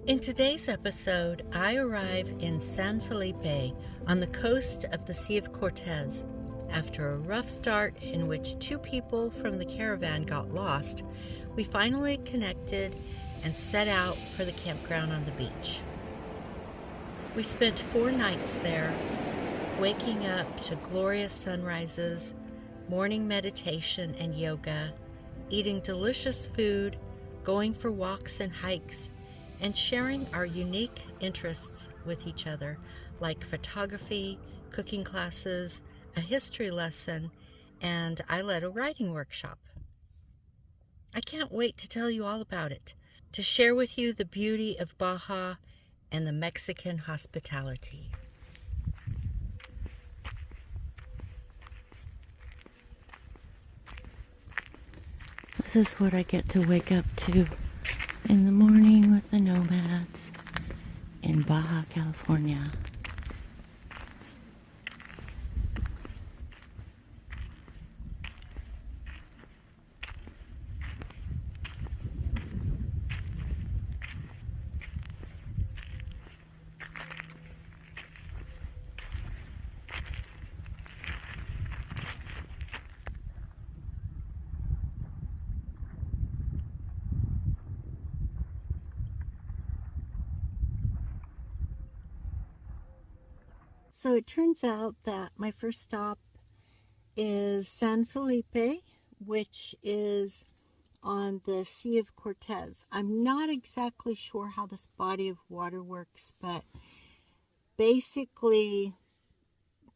In today's episode, I arrive in San Felipe on the coast of the Sea of Cortez. After a rough start in which two people from the caravan got lost, we finally connected and set out for the campground on the beach. We spent 4 nights there, waking up to glorious sunrises, morning meditation and yoga, eating delicious food, going for walks and hikes, and sharing our unique interests with each other, like photography, cooking classes, a history lesson, and I led a writing workshop. I can't wait to tell you all about it, to share with you the beauty of Baja and the Mexican hospitality. This is what I get to wake up to in the morning with the nomads in Baja California. So it turns out that my first stop is San Felipe, which is on the Sea of Cortez. I'm not exactly sure how this body of water works, but basically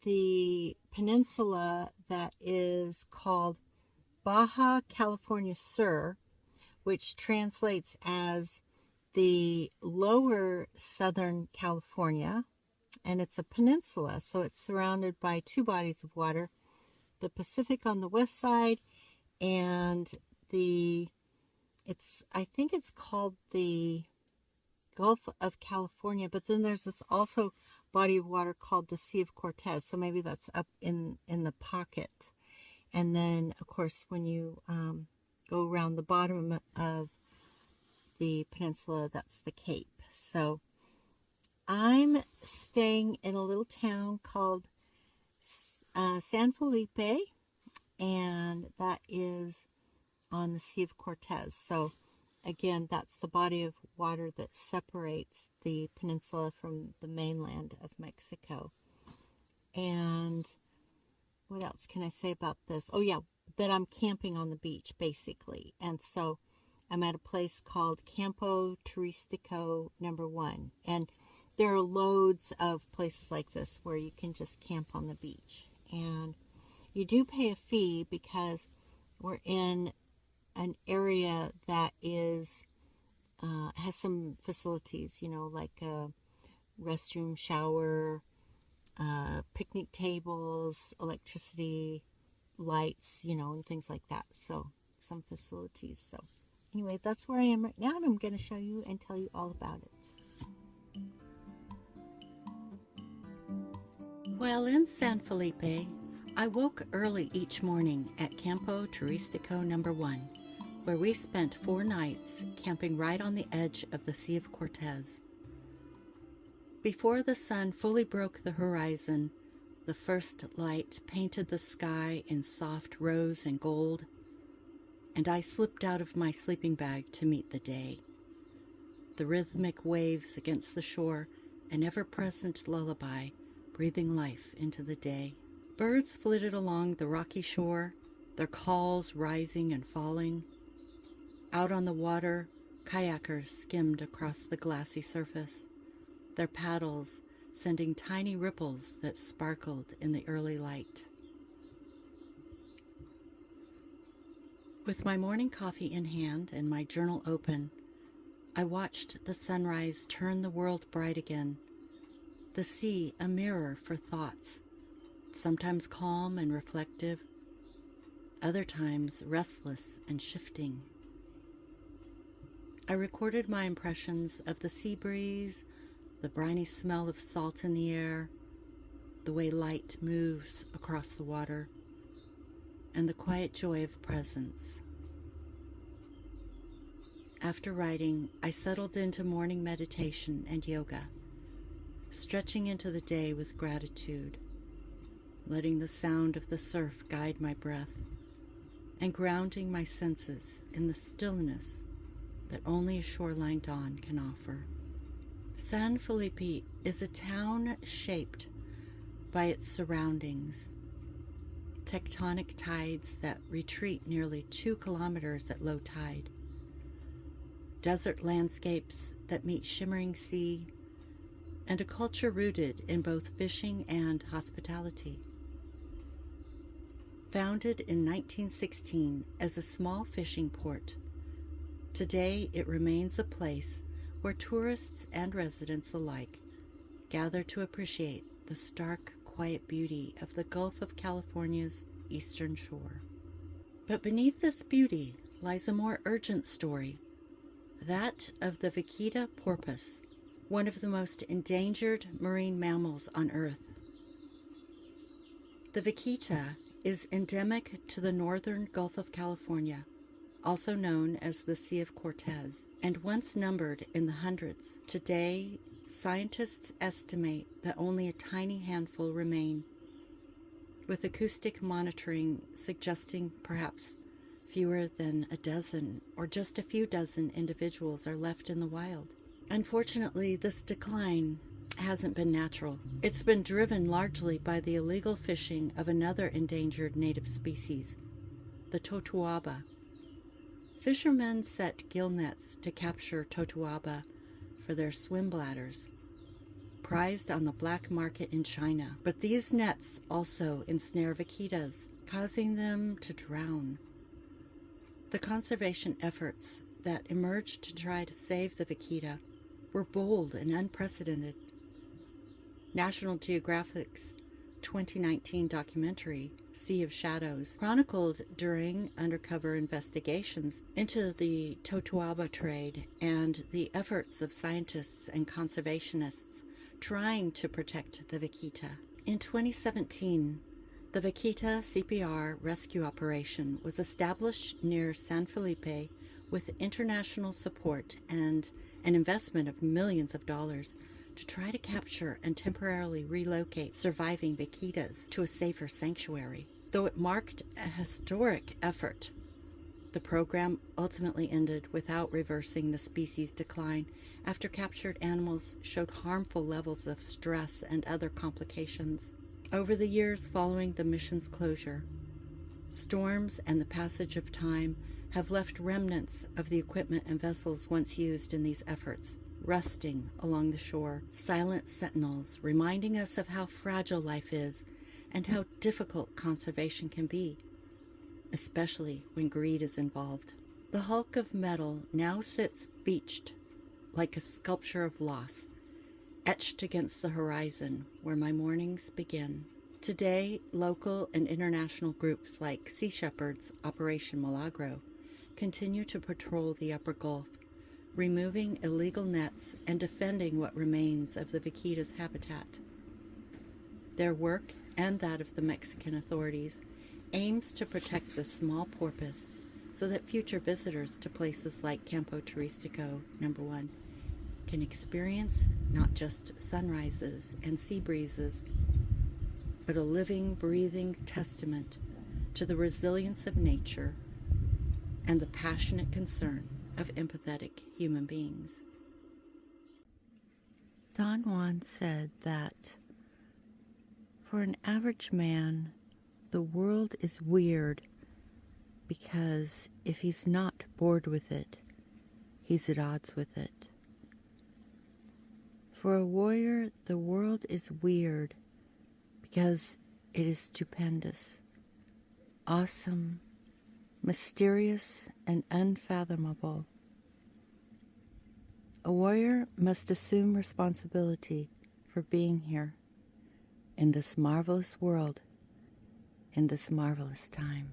the peninsula that is called Baja California Sur, which translates as the lower southern California, and it's a peninsula, so it's surrounded by 2 bodies of water, the Pacific on the west side and I think it's called the Gulf of California, but then there's this also body of water called the Sea of Cortez, so maybe that's up in the pocket. And then, of course, when you go around the bottom of the peninsula, that's the Cape. So I'm staying in a little town called San Felipe, and that is on the Sea of Cortez. So again, that's the body of water that separates the peninsula from the mainland of Mexico. And what else can I say about this? Oh yeah, that I'm camping on the beach basically. And so I'm at a place called Campo Turístico number 1. And there are loads of places like this where you can just camp on the beach. And you do pay a fee because we're in an area that is has some facilities, like a restroom, shower, picnic tables, electricity, lights, and things like that. So some facilities. So anyway, that's where I am right now, and I'm going to show you and tell you all about it. While in San Felipe, I woke early each morning at Campo Turístico number 1, where we spent 4 nights camping right on the edge of the Sea of Cortez. Before the sun fully broke the horizon, the first light painted the sky in soft rose and gold, and I slipped out of my sleeping bag to meet the day. The rhythmic waves against the shore, an ever-present lullaby, breathing life into the day. Birds flitted along the rocky shore, their calls rising and falling. Out on the water, kayakers skimmed across the glassy surface, their paddles sending tiny ripples that sparkled in the early light. With my morning coffee in hand and my journal open, I watched the sunrise turn the world bright again, the sea a mirror for thoughts, sometimes calm and reflective, other times restless and shifting. I recorded my impressions of the sea breeze, the briny smell of salt in the air, the way light moves across the water, and the quiet joy of presence. After writing, I settled into morning meditation and yoga, stretching into the day with gratitude, letting the sound of the surf guide my breath, and grounding my senses in the stillness that only a shoreline dawn can offer. San Felipe is a town shaped by its surroundings. Tectonic tides that retreat nearly 2 kilometers at low tide. Desert landscapes that meet shimmering sea, and a culture rooted in both fishing and hospitality. Founded in 1916 as a small fishing port, today it remains a place where tourists and residents alike gather to appreciate the stark, quiet beauty of the Gulf of California's eastern shore. But beneath this beauty lies a more urgent story, that of the Vaquita porpoise, one of the most endangered marine mammals on Earth. The Vaquita is endemic to the northern Gulf of California, also known as the Sea of Cortez, and once numbered in the hundreds. Today, scientists estimate that only a tiny handful remain, with acoustic monitoring suggesting perhaps fewer than a dozen or just a few dozen individuals are left in the wild. Unfortunately, this decline hasn't been natural. It's been driven largely by the illegal fishing of another endangered native species, the Totoaba. Fishermen set gill nets to capture Totoaba for their swim bladders, prized on the black market in China. But these nets also ensnare vaquitas, causing them to drown. The conservation efforts that emerged to try to save the vaquita were bold and unprecedented. National Geographic's 2019 documentary, Sea of Shadows, chronicled during undercover investigations into the Totoaba trade and the efforts of scientists and conservationists trying to protect the vaquita. In 2017, the Vaquita CPR rescue operation was established near San Felipe with international support and an investment of millions of dollars to try to capture and temporarily relocate surviving vaquitas to a safer sanctuary. Though it marked a historic effort, the program ultimately ended without reversing the species' decline after captured animals showed harmful levels of stress and other complications. Over the years following the mission's closure, storms and the passage of time have left remnants of the equipment and vessels once used in these efforts, rusting along the shore, silent sentinels reminding us of how fragile life is and how difficult conservation can be, especially when greed is involved. The hulk of metal now sits beached like a sculpture of loss, etched against the horizon where my mornings begin. Today, local and international groups like Sea Shepherd's Operation Milagro continue to patrol the upper Gulf, removing illegal nets and defending what remains of the vaquita's habitat. Their work, and that of the Mexican authorities, aims to protect this small porpoise so that future visitors to places like Campo Turístico #1 can experience not just sunrises and sea breezes, but a living, breathing testament to the resilience of nature and the passionate concern of empathetic human beings. Don Juan said that for an average man, the world is weird because if he's not bored with it, he's at odds with it. For a warrior, the world is weird because it is stupendous, awesome, mysterious, and unfathomable. A warrior must assume responsibility for being here in this marvelous world, in this marvelous time.